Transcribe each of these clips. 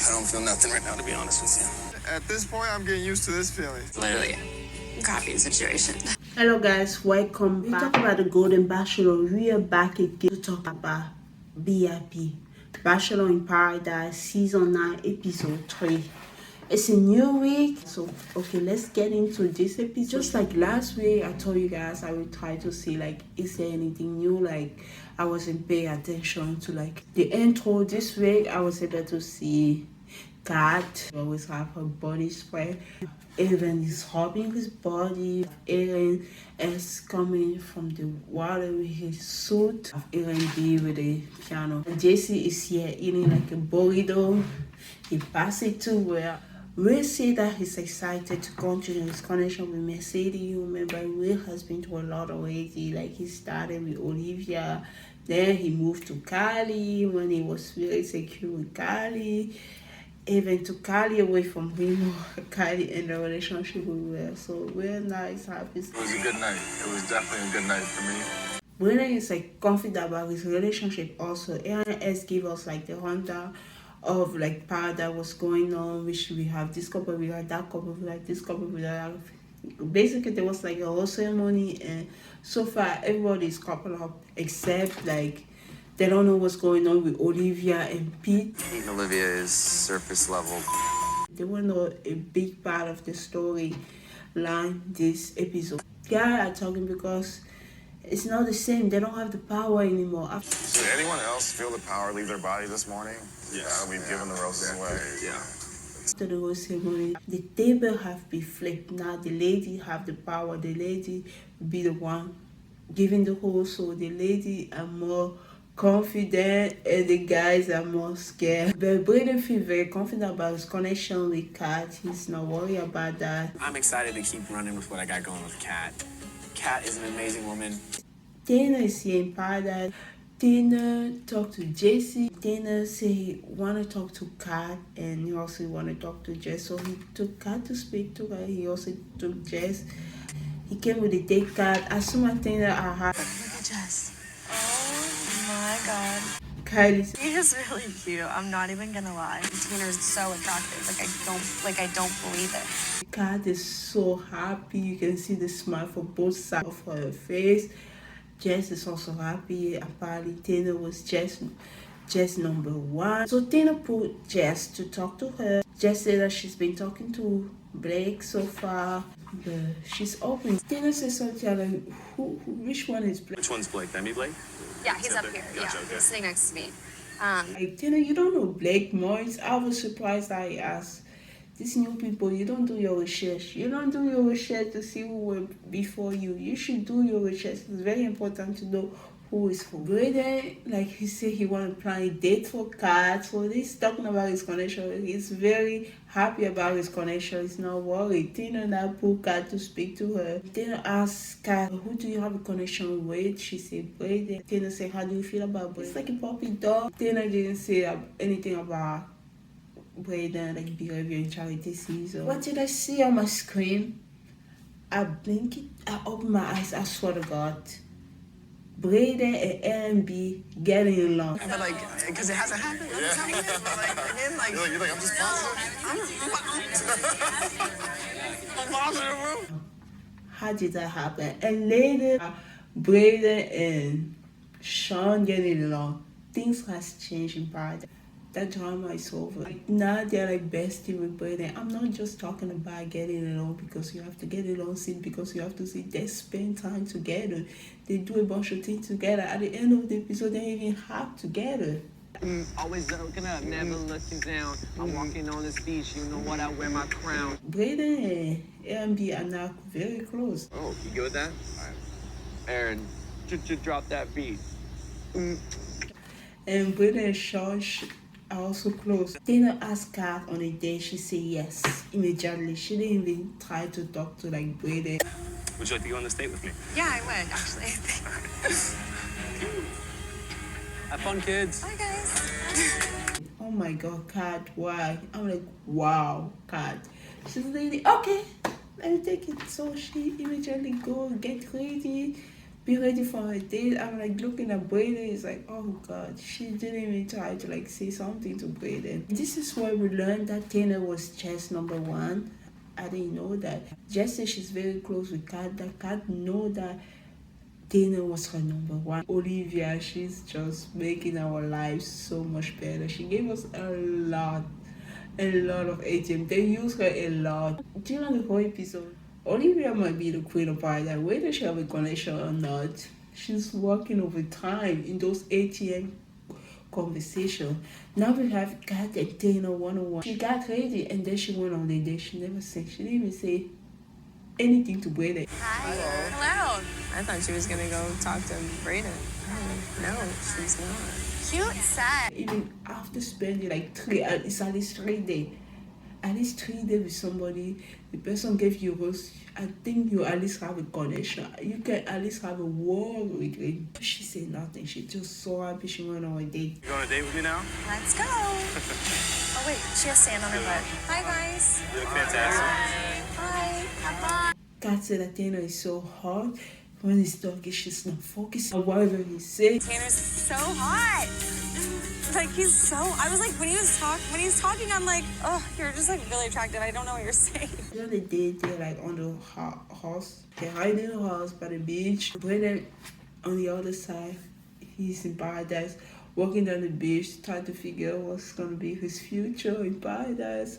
I don't feel nothing right now, to be honest with you. At this point, I'm getting used to this feeling. Literally, copy situation. Hello guys, welcome back. We talk about the Golden Bachelor. We are back again to talk about BIP, Bachelor in Paradise, Season 9, Episode 3. It's a new week, so okay, let's get into this episode. Just like last week, I told you guys I would try to see like, is there anything new? Like, I wasn't paying attention to like the intro. This week, I was able to see Kat always have her body spray. Aaron is rubbing his body. Aaron is coming from the water with his suit. Aaron B with the piano. And Jesse is here eating like a burrito. He passed it to Will. Will say that he's excited to continue his connection with Mercedes. You remember Will has been to a lot already. Like he started with Olivia. Then he moved to Kylie when he was really secure with Kylie. Even to Kylie away from him, Kylie in the relationship with Will. So Will now is happy. It was a good night. It was definitely a good night for me. Will is like confident about his relationship also. Aaron S gave us like the rundown of like part that was going on, which we have this couple, we have that couple, we have this couple, we have. Basically there was like a whole ceremony, and so far everybody is coupled up except like they don't know what's going on with Olivia and Pete. Olivia is surface level. They were not a big part of the storyline this episode. Guys are talking because it's not the same. They don't have the power anymore. Did anyone else feel the power leave their body this morning? Yeah, we've given the roses away. Yeah. After the whole ceremony, the table have been flipped. Now the lady have the power. The lady will be the one giving the whole. So the lady are more confident and the guys are more scared. But Brayden feels very confident about his connection with Kat. He's not worried about that. I'm excited to keep running with what I got going with Kat. Kat is an amazing woman. Dana is here in Paradise. Dana talked to Jesse. Dana said he want to talk to Kat and he also want to talk to Jess. So he took Kat to speak to her. He also took Jess. He came with a date card. As soon as Dana I had. Look at Jess. Oh my god. Kylie. He is really cute. I'm not even gonna lie. Tina's so attractive. I don't believe it. Kat is so happy. You can see the smile for both sides of her face. Jess is also happy. Apparently, Tina was Jess number one. So Tina put Jess to talk to her. Jess said that she's been talking to Blake so far, but she's open. Tina says something like, which one is Blake? Which one's Blake? That me, Blake? Yeah, he's up here. Gotcha, Yeah, okay. he's sitting next to me. Like, Tina, you don't know Blake Morris? I was surprised that I asked. These new people, you don't do your research. You don't do your research to see who went before you. You should do your research. It's very important to know who is for. Brayden, like he said, he want to plan a date for Kat. So he's talking about his connection. He's very happy about his connection. He's not worried. Tina now put Kat to speak to her. Tina asked Kat, who do you have a connection with? She said Brayden. Tina said, how do you feel about Brayden? It's like a puppy dog. Tina didn't say anything about Brayden, like behavior in charity season. What did I see on my screen? I blinked, I opened my eyes, I swear to God. Brayden and Aaron B getting along. But like, because it hasn't happened. I'm telling you. You're like, I'm just positive. I'm positive, bro. How did that happen? And later, Brayden and Sean getting along. Things has changed in Paradise. That drama is over. Like, now they're like bestie with Brayden. I'm not just talking about getting along because you have to get along, see, because you have to see they spend time together. They do a bunch of things together. At the end of the episode, they even have together. Always looking up, never looking down. I'm walking on this beach, you know what, I wear my crown. Brayden and Aaron B are now very close. Oh, you good with that? All right. Aaron, just drop that beat. And Brayden and Sean are also close. Tina asked Kat on a date. She said yes immediately. She didn't even try to talk to like Brayden. Would you like to go on this date with me? Yeah, I would actually. Have fun, kids. Bye, guys. Oh my God, Kat, why? I'm like, wow, Kat. She's like, okay, let me take it. So she immediately go get ready. be ready for her date. I'm like looking at Brayden. It's like, oh God, she didn't even try to like say something to Brayden. This is where we learned that Tina was Jess number one. I didn't know that. Jess said she's very close with Kat. That Kat know that Tina was her number one. Olivia, she's just making our lives so much better. She gave us a lot of ATM. They use her a lot. During the whole episode, Olivia might be the queen of paradise. Whether she have a connection or not, she's working overtime in those ATM conversation. Now we have Kat and Tina one-on-one. She got ready and then she went on the day. She never said, she didn't even say anything to Brayden. Hi. Hello. I thought she was gonna go talk to Brayden. No, she's not. Cute set. Even after spending like at least 3 days, with somebody, the person gave you rose. I think you at least have a connection. You can at least have a word with it. She said nothing. She just so happy she went on a date. You going on a date with me now? Let's go. Oh wait, she has sand on her butt. Hi guys. You look fantastic. Hi. Bye. Kat said that Tanner is so hard. When he's talking, she's not focused on whatever he says. Tanner's so hot. Like he's so. I was like when he was talking, I'm like, oh, you're just like really attractive. I don't know what you're saying. The other day, they're like on the horse. They're riding the horse by the beach. Brayden on the other side, he's in paradise, walking down the beach, trying to figure out what's gonna be his future in paradise.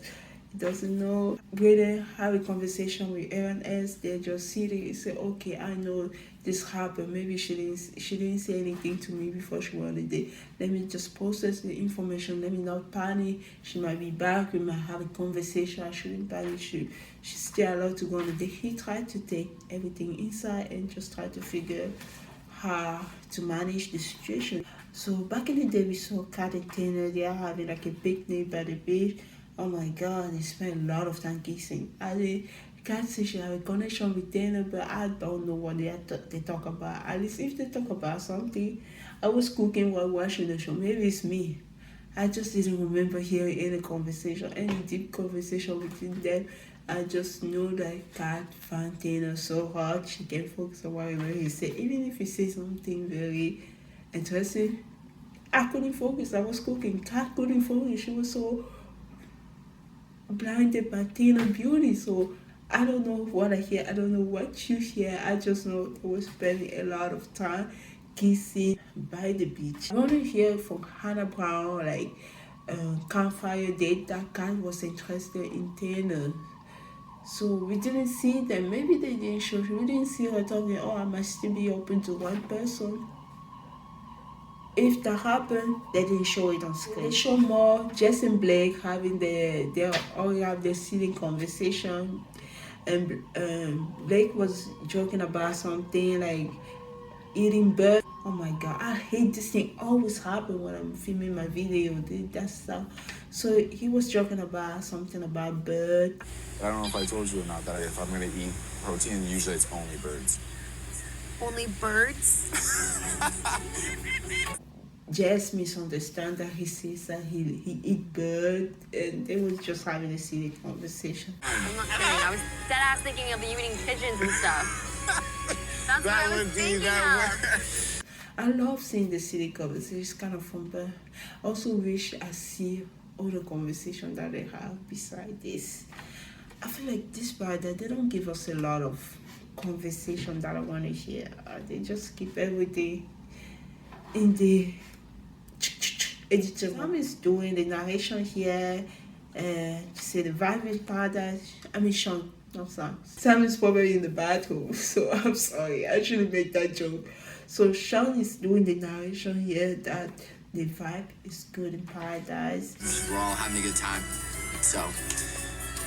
He doesn't know. Brayden have a conversation with Aaron S. They're just sitting and say, okay, I know this happened. Maybe she didn't say anything to me before she went on the date. Let me just process the information. Let me not panic. She might be back. We might have a conversation. I shouldn't panic. She's still allowed to go on the date. He tried to take everything inside and just try to figure how to manage the situation. So back in the day, we saw Kat and Tanner. They are having like a picnic by the beach. Oh my God, they spent a lot of time kissing. Kat said she have a connection with Tanner, but I don't know what they talk about. At least if they talk about something, I was cooking while watching the show. Maybe it's me. I just didn't remember hearing any conversation, any deep conversation between them. I just know that Kat found Tanner so hard she can focus on whatever he said. Even if he says something very interesting, I couldn't focus. I was cooking. Kat couldn't focus. She was so blinded by Tina beauty. So I don't know what I hear. I don't know what you hear. I just know they were spending a lot of time kissing by the beach. I want to hear from Hannah Brown, like campfire date that Kat was interested in Tina. So we didn't see them. Maybe they didn't show. We didn't see her talking, oh, I must still be open to one person. If that happened, they didn't show it on screen. They show more Jess and Blake having they already have their silly conversation. And Blake was joking about something like eating bird. Oh my God, I hate this thing. Always happen when I'm filming my video. That stuff. So he was joking about something about bird. I don't know if I told you or not that if I'm gonna eat protein, usually it's only birds. Only birds? Jess misunderstand that he says that he eat bird, and they was just having a silly conversation. I'm not kidding. I was dead ass thinking of you eating pigeons and stuff. That's what I was thinking of. I love seeing the silly conversation. It's kind of fun, but I also wish I see all the conversation that they have beside this. I feel like this part that they don't give us a lot of conversation that I want to hear. They just keep everything in the editor. Sam is doing the narration here. Say the vibe is paradise. I mean Sean, not Sam. Sam is probably in the bathroom, so I'm sorry. I shouldn't make that joke. So Sean is doing the narration here that the vibe is good in paradise. We're all having a good time. So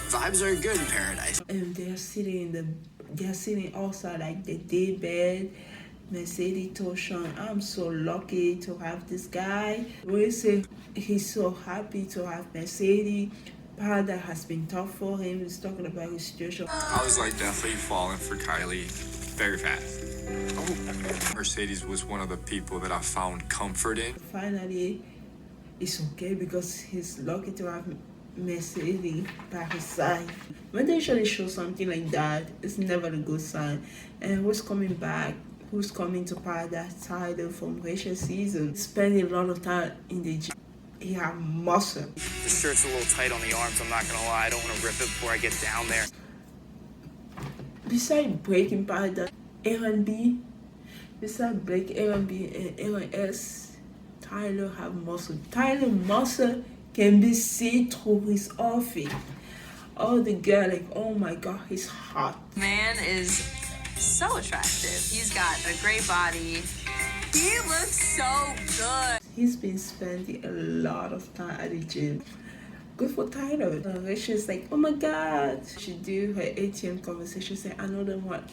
vibes are good in paradise. And they're sitting outside like the day bed. Mercedes told Sean, I'm so lucky to have this guy. We say he's so happy to have Mercedes. Paradise has been tough for him. He's talking about his situation. I was like definitely falling for Kylie very fast. Mercedes was one of the people that I found comfort in. Finally, it's okay because he's lucky to have Mercedes by his side. When they usually show something like that, it's never a good sign. And what's coming back who's coming to Paradise, Tyler from Rachel season. Spending a lot of time in the gym. He have muscle. The shirt's a little tight on the arms, I'm not gonna lie. I don't want to rip it before I get down there. Besides breaking Paradise, Aaron B, besides break Aaron B and Aaron S, Tyler have muscle. Tyler muscle can be seen through his outfit. All the girl like, oh my god, he's hot. Man is so attractive. He's got a great body. He looks so good. He's been spending a lot of time at the gym. Good for Tyler. Rachel's like, oh my god. She do her ATM conversation, say, another one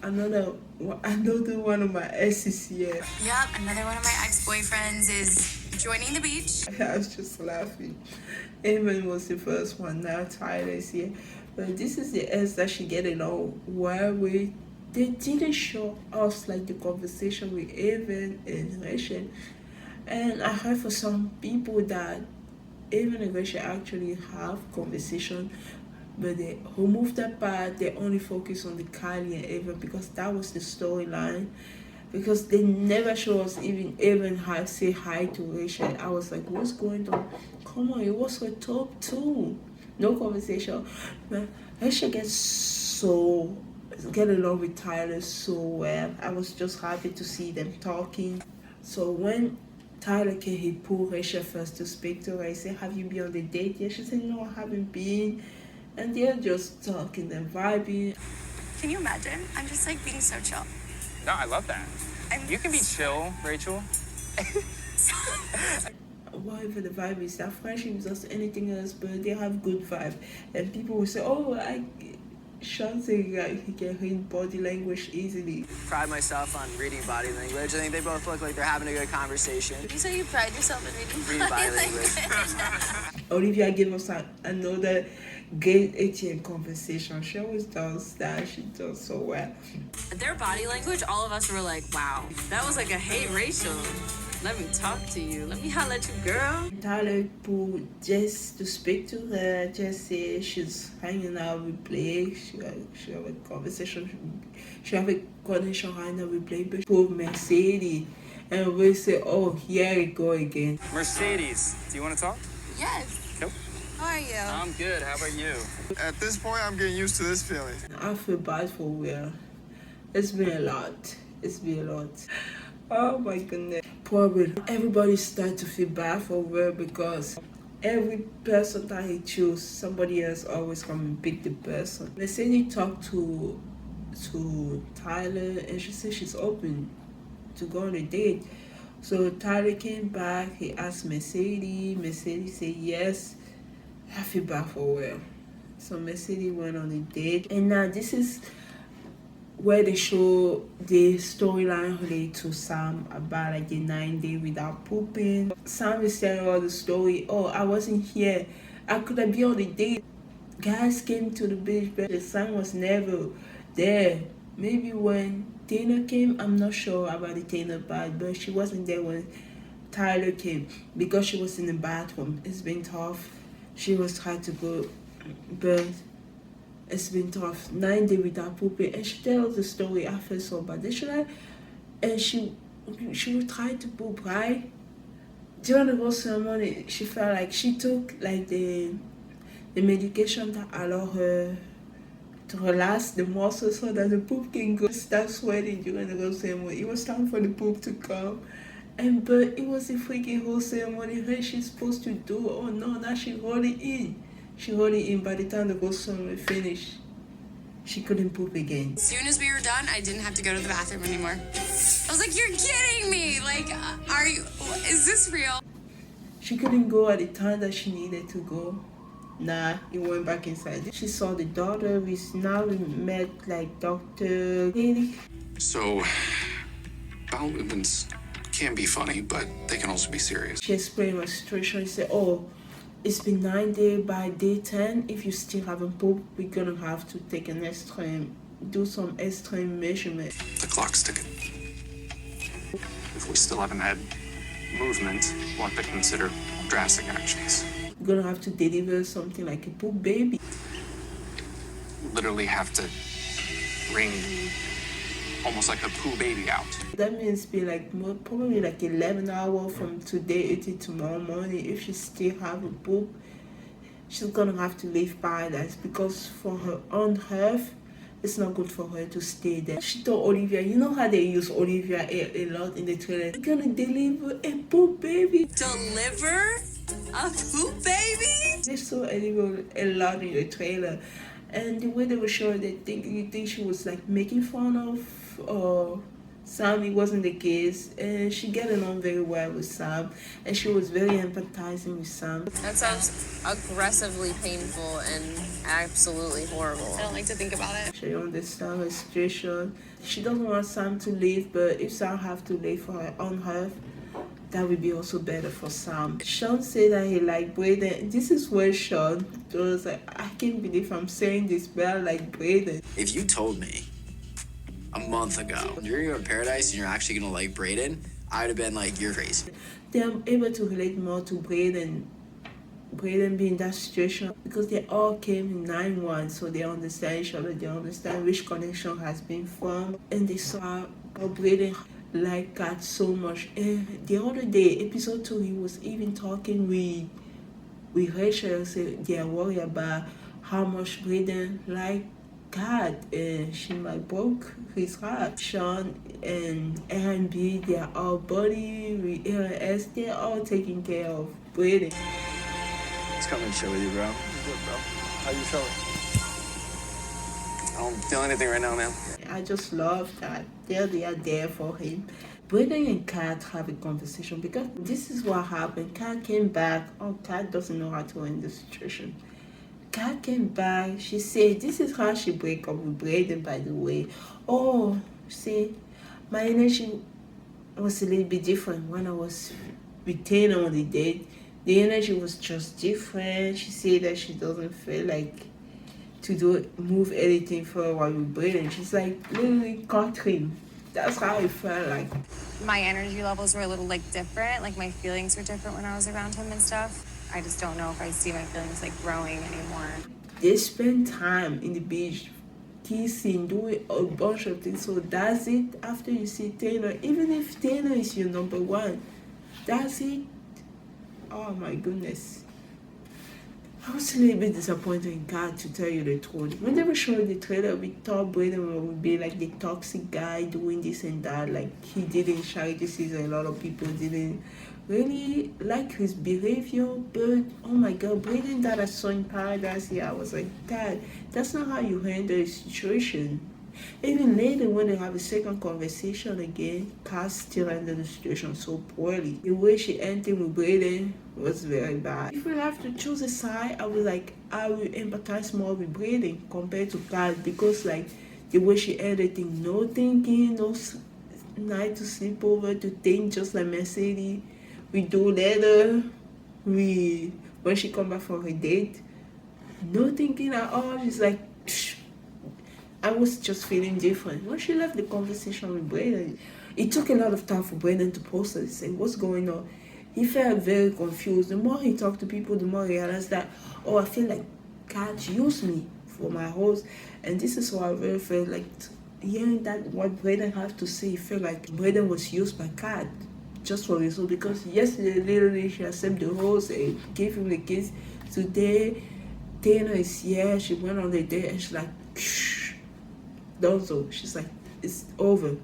of my exes here. Yep, another one of my ex-boyfriends is joining the beach. I was just laughing. Evan was the first one, now Tyler is here. But this is the ex that she get along well with. They didn't show us like the conversation with Evan and Rachel. And I heard for some people that Evan and Rachel actually have conversation, but they removed that part. They only focus on the Kylie and Evan because that was the storyline. Because they never show us even Evan say hi to Rachel. I was like, what's going on? Come on, it was her top 2. No conversation. But Rachel get along with Tyler so well. I was just happy to see them talking. So when Tyler came, he pulled Rachel first to speak to her. I said, have you been on the date yet? She said, no, I haven't been. And they're just talking and vibing. Can you imagine? I'm just like being so chill. No, I love that. You can be chill, Rachel. Whatever the vibe is, that friendship is just anything else, but they have good vibe. And people will say, oh, Sean saying like he can read body language easily. Pride myself on reading body language. I think they both look like they're having a good conversation. You say you pride yourself in reading Body language. Olivia gave us another great ATM conversation. She always does that. She does so well. Their body language, all of us were like, wow. That was like a, hey, Rachel, let me talk to you. Let me holler at you, girl. Tyler pulled Jess to speak to her. Jess said she's hanging out with Blake. She have a conversation. She have a connection right now with Blake. But pulled Mercedes. And we say, oh, here we go again. Mercedes, do you want to talk? Yes. Nope. How are you? I'm good. How about you? At this point, I'm getting used to this feeling. I feel bad for Will. It's been a lot. It's been a lot. Oh my goodness. Poor Will. Everybody start to feel bad for Will because every person that he choose, somebody else always come and pick the person. Mercedes talked to Tyler and she said she's open to go on a date. So Tyler came back, he asked Mercedes. Mercedes said yes. I feel bad for Will. So Mercedes went on a date. And now this is where they show the storyline related to Sam about like the 9 day without pooping. Sam is telling all the story. Oh, I wasn't here. I could have been on the date. Guys came to the beach, but the Sam was never there. Maybe when Dana came, I'm not sure about the Dana part, but she wasn't there when Tyler came because she was in the bathroom. It's been tough. She was trying to go, but it's been tough. 9 days without pooping. And she tells the story. I feel so bad. And she would try to poop, right? During the whole ceremony, she felt like she took like the medication that allowed her to relax the muscles so that the poop can go. Start sweating during the whole ceremony. It was time for the poop to come. But it was a freaking whole ceremony. What she's supposed to do? Oh no, now she rolled it in. She rolled it in. By the time the whole ceremony finished, she couldn't poop again. As soon as we were done, I didn't have to go to the bathroom anymore. I was like, you're kidding me. Like, is this real? She couldn't go at the time that she needed to go. Nah, it went back inside. She saw the daughter. We met like Dr. Haley. So, bowel movements can be funny, but they can also be serious. She explained my situation. She said, oh, it's been 9 days. By day 10, if you still haven't pooped, we're gonna have to take an extreme, do some extreme measurement. The clock's ticking. If we still haven't had movement, we'll have to consider drastic actions. We're gonna have to deliver something like a poop baby. Literally have to ring almost like a poo baby out. That means be like probably like 11 hours from today until tomorrow morning. If she still have a poop, she's gonna have to leave paradise, because for her own health, it's not good for her to stay there. She told Olivia, you know how they use Olivia a lot in the trailer, they're gonna deliver a poop baby. Deliver a poop baby? They saw Olivia a lot in the trailer, and the way they were showing, you think she was like making fun of Sam. It wasn't the case, and she getting on very well with Sam, and she was very empathizing with Sam. That sounds aggressively painful and absolutely horrible. I don't like to think about it. She understands her situation. She doesn't want Sam to leave, but if Sam have to leave for her own health, that would be also better for Sam. Sean said that he liked Brayden. This is where Sean was like, I can't believe I'm saying this, but I like Brayden. If you told me a month ago you're going to Paradise and you're actually going to like Brayden, I would have been like, you're crazy. They're able to relate more to Brayden being in that situation, because they all came in 9-1, so they understand each other, they understand which connection has been formed, and they saw how Brayden like Kat so much. And the other day, episode 2, he was even talking with Rachel, said they are worried about how much Brayden like Kat, and she might broke his heart. Sean and R&B, they are all buddy with LS, they're all taking care of Brayden. It's coming chill with you, bro. Good, bro. How you feeling? I don't feel anything right now, man. I just love that they are there for him. Brayden and Kat have a conversation, because this is what happened. Kat came back. Oh, Kat doesn't know how to end the situation. Kat came back. She said, this is how she break up with Brayden, by the way. Oh, see, my energy was a little bit different when I was with Taylor on the date. The energy was just different. She said that she doesn't feel like to move anything for a while with Brayden. She's like literally caught him. That's how it felt like. My energy levels were a little like different. Like my feelings were different when I was around him and stuff. I just don't know if I see my feelings like growing anymore. They spend time in the beach, kissing, doing a bunch of things. So that's it. After you see Taylor, even if Taylor is your number one, that's it. Oh my goodness. I was a little bit disappointed in Kat, to tell you the truth. When they were showing the trailer, we thought Brayden would be like the toxic guy doing this and that. Like he did in Charity Season. A lot of people didn't really like his behavior. But oh my God, Brayden that I saw in Paradise here, I was like, Dad, that's not how you handle a situation. Even later, when they have a second conversation again, Kat still handled the situation so poorly. The way she ended with Brayden was very bad. If we have to choose a side, I will empathize more with Brayden compared to Kat, because like the way she ended things, no thinking, no night to sleep over, to think just like Mercedes. We do later, when she come back from her date, no thinking at all. She's like, psh. I was just feeling different. When she left the conversation with Brayden, it took a lot of time for Brayden to post it and say, what's going on? He felt very confused. The more he talked to people, the more he realized that, oh, I feel like Kat used me for my host. And this is why I really felt like hearing that what Brayden had to say, it felt like Brayden was used by Kat just for reason. Because yesterday, literally, she accepted the host and gave him the kiss. Today, Taylor is here. She went on the date and she's like, shh. Dozo. She's like, it's over.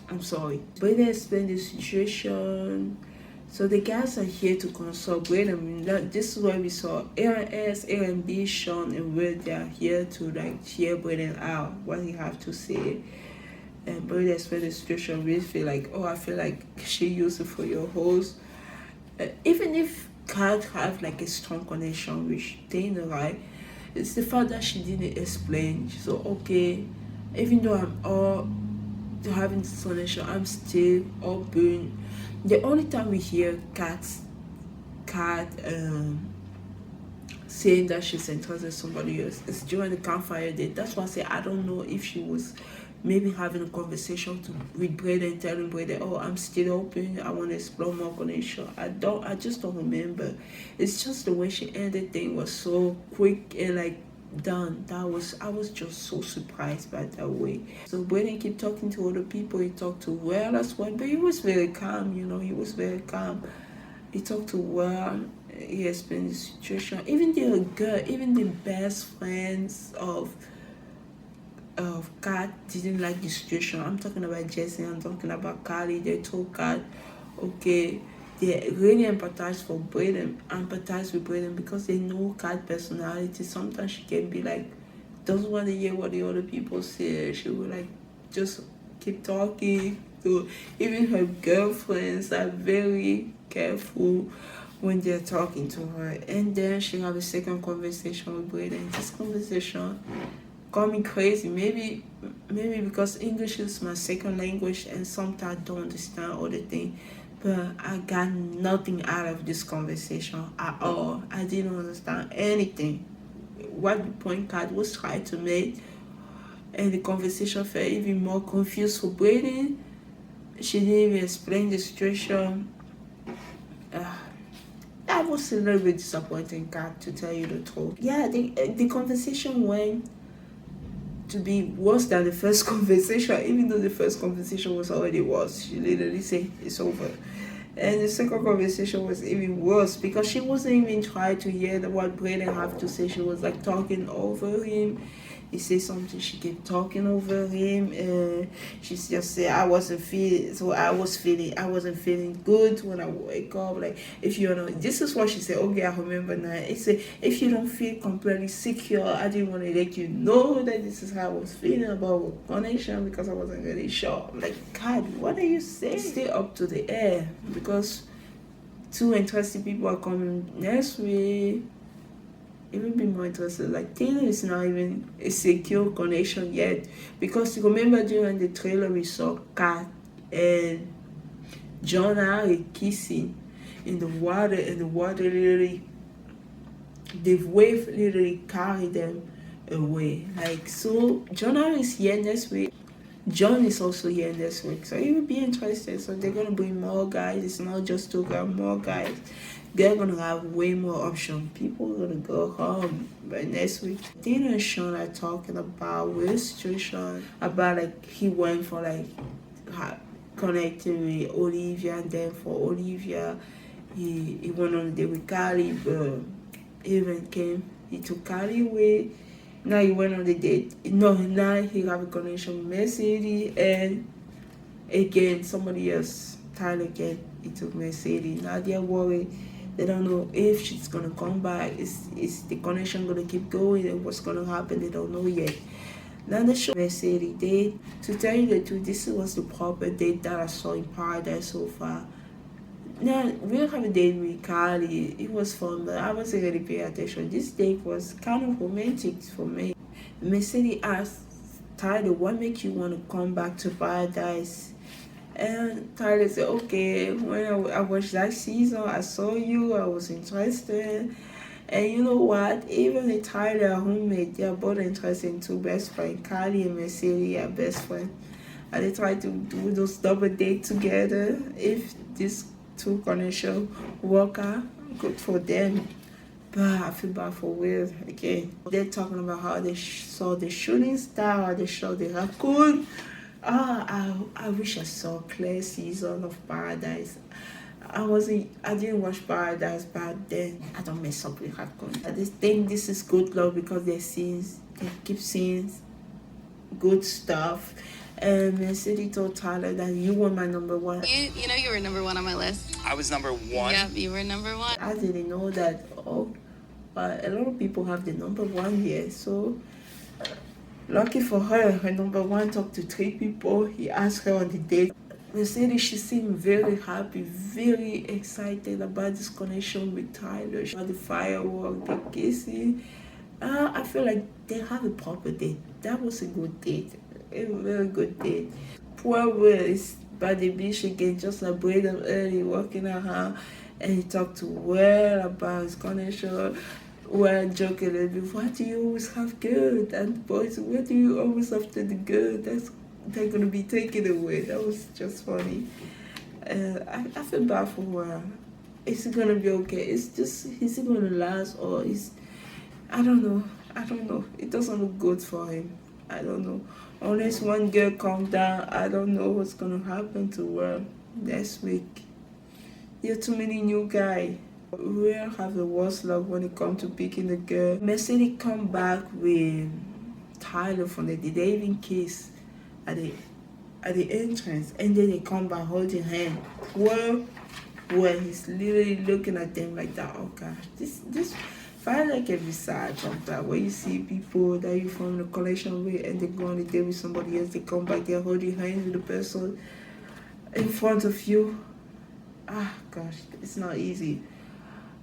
I'm sorry. Brayden explained the situation. So the guys are here to console Brayden. This is where we saw ARS, A&B, Sean, and Will. They are here to like hear Brayden out, what he have to say. And Brayden explained the situation. We feel like, oh, I feel like she used it for your host. Even if Kat have like a strong connection with Taylor, right? It's the fact that she didn't explain. She's like, okay, even though I'm all having this connection, I'm still open. The only time we hear Kat saying that she's interested in somebody else is during the campfire date. That's why I say I don't know if she was maybe having a conversation with Brayden, telling Brayden, oh, I'm still open, I want to explore more connection. I just don't remember. It's just the way she ended thing was so quick, and like done. I was just so surprised by that way. So Brayden keep talking to other people. He talked to Well as well, but he was very calm. He was very calm. He talked to Well. He explained the situation. Even the best friends of Kat didn't like the situation. I'm talking about Jesse. I'm talking about Kylie. They told Kat, okay, they really empathize with Brayden because they know Kat's personality. Sometimes she can be like, doesn't want to hear what the other people say. She will like just keep talking. So even her girlfriends are very careful when they're talking to her. And then she have a second conversation with Brayden. This conversation got me crazy. Maybe because English is my second language and sometimes I don't understand all the things. But I got nothing out of this conversation at all. I didn't understand anything. What the point Kat was trying to make. And the conversation felt even more confused for Brayden. She didn't even explain the situation. That was a little bit disappointing, Kat, to tell you the truth. Yeah, the conversation went to be worse than the first conversation, even though the first conversation was already worse. She literally said it's over. And the second conversation was even worse because she wasn't even trying to hear what Brayden have to say. She was like talking over him. He said something, she kept talking over him. She just said, I wasn't feeling good when I wake up. Like, if you know, this is what she said. Okay, I remember now. It said, if you don't feel completely secure, I didn't want to let you know that this is how I was feeling about connection because I wasn't really sure. I'm like, God, what are you saying? Stay up to the air because two interesting people are coming next week. It will be more interesting. Like, Taylor is not even a secure connection yet. Because you remember during the trailer we saw Kat and John Harry kissing in the water, and the water literally, the wave literally carried them away. Like, so John Harry is here next week. John is also here next week. So it will be interesting. So they're going to bring more guys. It's not just two guys, more guys. They're gonna have way more options. People are gonna go home by next week. Dana and Sean are talking about Will's situation, about like he went for like connecting with Olivia, and then for Olivia he went on a date with Kylie, but he took Kylie away. Now he went on the date. No, now he have a connection with Mercedes, and again somebody else, Tyler again, he took Mercedes. Now they're worried. They don't know if she's gonna come back. Is the connection gonna keep going, and what's gonna happen? They don't know yet. Now the show Mercedes date. To tell you the truth, this was the proper date that I saw in Paradise so far. Now we don't have a date with Kylie. It was fun, but I wasn't really paying attention. This date was kind of romantic for me. Mercedes asked Tyler, "What makes you want to come back to Paradise?" And Tyler said, okay, when I watched that season, I saw you, I was interested. And you know what? Even the Tyler roommate, they are both interested in two best friends. Kylie and Mercedes are best friends. And they try to do those double dates together. If these two connections work out, good for them. But I feel bad for Will again. They're talking about how they saw the shooting star, how they saw the raccoon. I wish I saw Claire's season of Paradise. I didn't watch Paradise back then. I don't mess up with raccoon. I just think this is good love because they keep seeing good stuff. And Mercedes told Tyler that you were my number one. You know you were number one on my list. I was number one. Yep, you were number one. I didn't know that. But a lot of people have the number one here, so lucky for her, her number one talked to 3 people. He asked her on the date. Mercedes, she seemed very happy, very excited about this connection with Tyler. About the firework, the kissing. I feel like they have a proper date. That was a good date, a very good date. Poor Will is by the beach again, just like Brayden early, walking around, and he talked to Will about his connection. Well, joking a little bit, why do you always have good? And boys, why do you always have to do good? They're going to be taken away. That was just funny. I feel bad for her. Is it going to be okay? It's just, is it going to last? Or I don't know. I I don't know. It doesn't look good for him. I don't know. Unless one girl calm down, I don't know what's gonna happen to her next week. There are too many new guys. We have the worst luck when it comes to picking a girl. Mercedes come back with Tyler from the they even kiss at the entrance, and then they come by holding hand. Well, he's literally looking at them like that. Oh gosh, this find like every side of that where you see people that you form a connection with and they go on a date with somebody else, they come back, they're holding hands with the person in front of you. Ah gosh, it's not easy.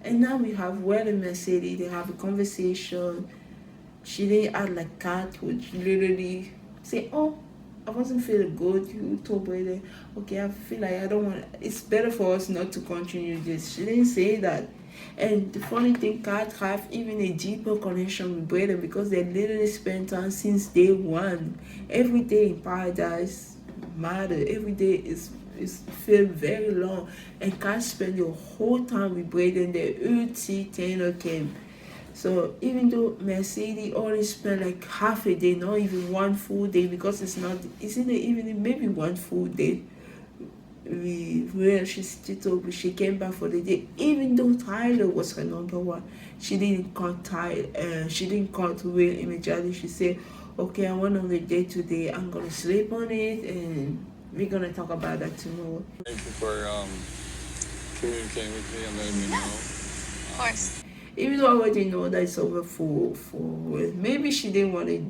And now we have Will and Mercedes, they have a conversation. She didn't act like Kat, which literally say, oh, I wasn't feeling good. You told Brayden, okay, I feel like I don't want, it's better for us not to continue this. She didn't say that. And the funny thing, Kat have even a deeper connection with Brayden because they literally spent time since day one. Every day in paradise matter. Every day is feel very long. And Kat spent the whole time with Brayden. The UT Tanner came. So even though Mercedes only spent like half a day, not even one full day, because it's in the evening, maybe one full day. Where she still over, she came back for the day. Even though Tyler was her number one, she didn't cut Tyler. She didn't cut Will immediately. She said, "Okay, I went on the date today. I'm gonna sleep on it, and we're gonna talk about that tomorrow." Thank you for communicating with me and letting me know. Of course. Even though I already know that it's over for maybe she didn't want to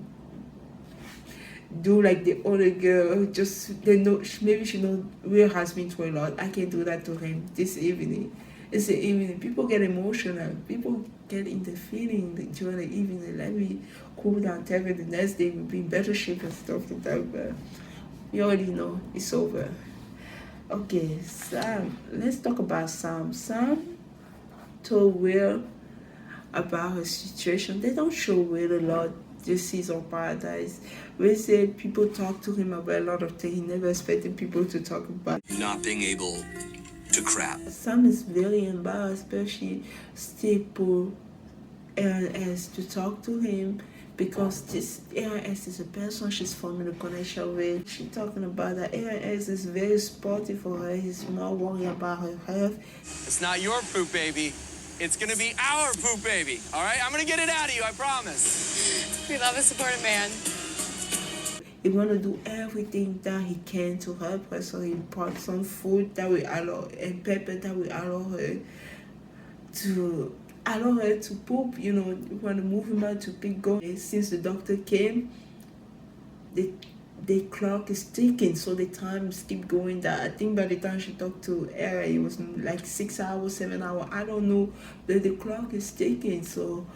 do like the other girl, just they know, maybe she know Will has been through a lot. I can do that to him this evening. It's the evening. People get emotional. People get in the feeling during the evening. Let me cool down, tell me the next day we'll be in better shape and stuff like that. But we already know it's over. Okay, Sam. Let's talk about Sam. Sam told Will about her situation. They don't show Will a lot this season Paradise. Will said people talk to him about a lot of things. He never expected people to talk about not being able to crap. Sam is very embarrassed, but she still put ARS to talk to him because this ARS is a person she's forming a connection with. She's talking about that ARS is very sporty for her. He's more worried about her health. It's not your poop, baby. It's gonna be our poop, baby. All right? I'm gonna get it out of you, I promise. We love a supportive man. He wanna do everything that he can to help her, so he brought some food that will allow and pepper that will allow her to poop. You know, we wanna move him out to pick go. Since the doctor came, the clock is ticking, so the times keep going down. I think by the time she talked to Era, it was like 6 hours, 7 hours. I don't know, but the clock is ticking. So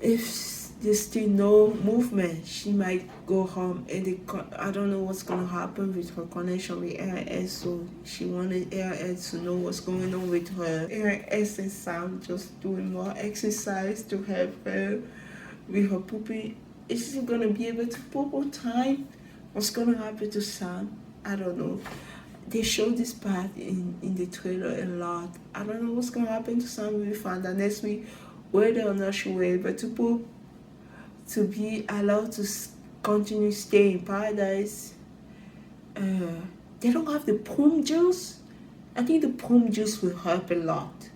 if there's still no movement, she might go home. And I don't know what's gonna happen with her connection with ARS. So she wanted ARS to know what's going on with her. ARS and Sam just doing more exercise to help her with her pooping. Is she gonna be able to poop on time? What's gonna happen to Sam? I don't know. They show this part in the trailer a lot. I don't know what's gonna happen to Sam. We find out next week whether or not she will be able to poop, to be allowed to continue staying in Paradise. They don't have the prom juice. I think the prom juice will help a lot.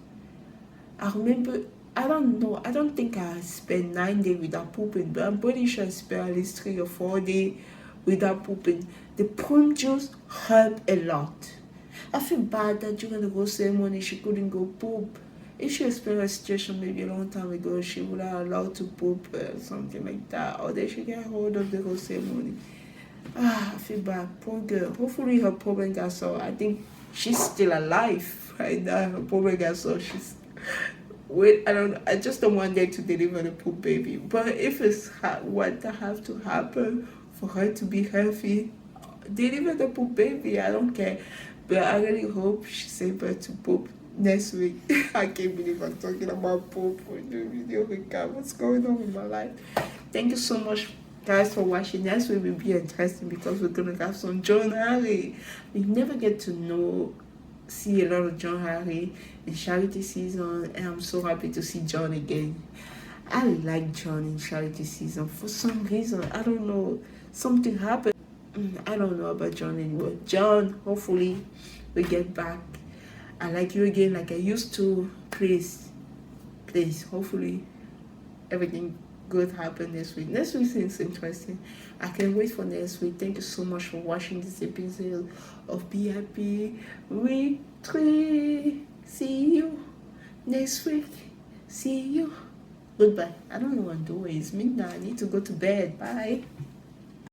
I remember, I don't know, I don't think I spent 9 days without pooping, but I'm pretty sure I spent at least 3 or 4 days without pooping. The prom juice helped a lot. I feel bad that during the whole ceremony she couldn't go poop. If she experienced a situation maybe a long time ago, she would have allowed to poop or something like that, or they should get hold of the whole ceremony. I feel bad. Poor girl. Hopefully her problem got solved. I think she's still alive right now. Her problem got solved. I just don't want them to deliver the poop baby. But if it's what that have to happen for her to be healthy, deliver the poop baby. I don't care. But I really hope she's able to poop next week. I can't believe I'm talking about poop for the video recap. What's going on in my life? Thank you so much, guys, for watching. Next week will be interesting because we're gonna have some John Harry. We never get to see a lot of John Harry in charity season, and I'm so happy to see John again. I like John in Charity season. For some reason, I don't know. Something happened. I don't know about John anymore. John, hopefully we get back. I like you again like I used to. Please, hopefully everything good happen next week. Next week seems interesting. I can't wait for next week. Thank you so much for watching this episode of BIP Week 3. See you next week. See you. Goodbye. I don't know what I'm doing. It's midnight. I need to go to bed. Bye.